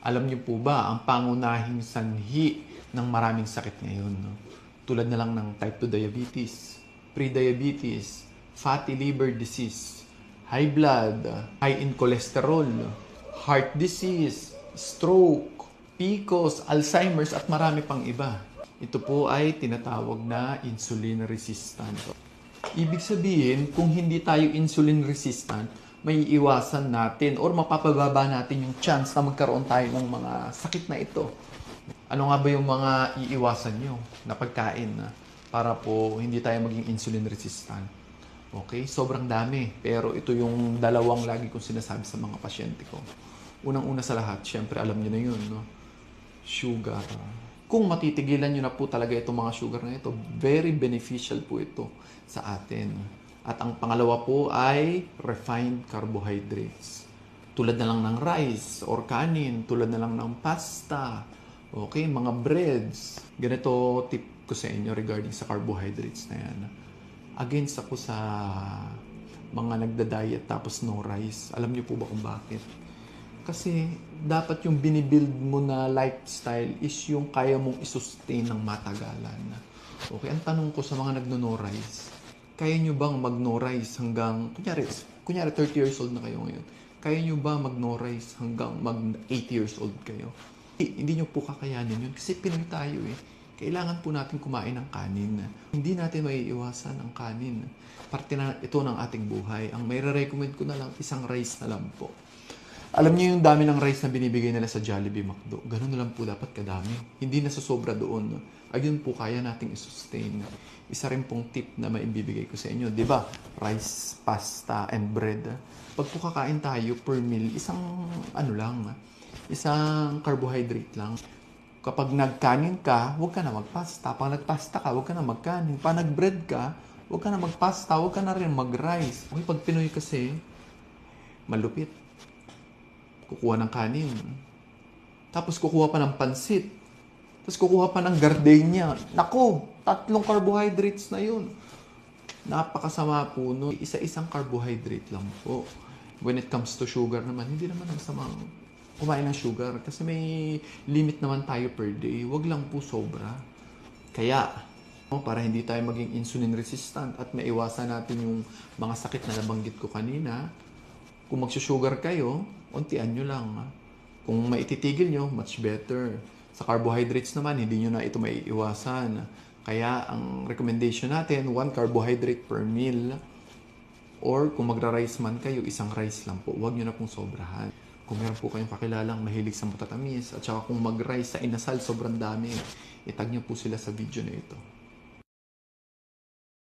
Alam niyo po ba ang pangunahing sanhi ng maraming sakit ngayon? No? Tulad na lang ng type 2 diabetes, pre-diabetes, fatty liver disease, high blood, high in cholesterol, heart disease, stroke, PCOS, Alzheimer's at marami pang iba. Ito po ay tinatawag na insulin resistant. Ibig sabihin, kung hindi tayo insulin resistant, may iwasan natin or mapapababa natin yung chance na magkaroon tayo ng mga sakit na ito. Ano nga ba yung mga iiwasan nyo na pagkain para po hindi tayo maging insulin resistant? Okay? Sobrang dami. Pero ito yung dalawang lagi kong sinasabi sa mga pasyente ko. Unang-una sa lahat, syempre alam nyo na yun, no? Sugar. Kung matitigilan nyo na po talaga itong mga sugar na ito, very beneficial po ito sa atin. At ang pangalawa po ay refined carbohydrates. Tulad na lang ng rice or kanin, tulad na lang ng pasta, okay, mga breads. Ganito tip ko sa inyo regarding sa carbohydrates na yan. Against ako sa mga nagda-diet tapos no rice. Alam niyo po ba kung bakit? Kasi dapat yung binibuild mo na lifestyle is yung kaya mong isustain ng matagalan. Okay, ang tanong ko sa mga nagno-no rice, kaya nyo bang mag-no rice hanggang, kunyari 30 years old na kayo ngayon, kaya nyo ba mag-no rice hanggang mag-80 years old kayo? Hindi nyo po kakayanin yun kasi Pinoy tayo eh. Kailangan po natin kumain ng kanin. Hindi natin maiiwasan ang kanin. Parte na ito ng ating buhay. Ang may recommend ko na lang, isang rice na lang po. Alam niyo yung dami ng rice na binibigay nila sa Jollibee, McDo. Ganun na lang po dapat kadami. Hindi na sasobra doon. Ayun po kaya nating i-sustain. Isa rin pong tip na maibibigay ko sa inyo. Di ba? Rice, pasta, and bread. Pag po kakain tayo per meal, isang carbohydrate lang. Kapag nagkanin ka, huwag ka na magpasta. Pag nagpasta ka, huwag ka na magkanin. Pag nagbread ka, huwag ka na magpasta. Huwag ka na rin mag-rice. Okay, pag Pinoy kasi, malupit. Kukuha ng kanin. Tapos kukuha pa ng pansit. Tapos kukuha pa ng gardenia. Nako, 3 carbohydrates na yun. Napakasama po no. Isa-isang carbohydrate lang po. When it comes to sugar naman, hindi naman masama kumain ng sugar. Kasi may limit naman tayo per day. Huwag lang po sobra. Kaya, para hindi tayo maging insulin resistant at maiwasan natin yung mga sakit na nabanggit ko kanina, kung magsusugar kayo, untian nyo lang. Kung maititigil nyo, much better. Sa carbohydrates naman, hindi nyo na ito maiiwasan. Kaya, ang recommendation natin, 1 carbohydrate per meal. Or, kung magra-rice man kayo, isang rice lang po. Huwag nyo na pong sobrahan. Kung meron po kayong kakilalang mahilig sa matatamis, at saka kung mag-rice sa inasal, sobrang dami. Itag nyo po sila sa video na ito.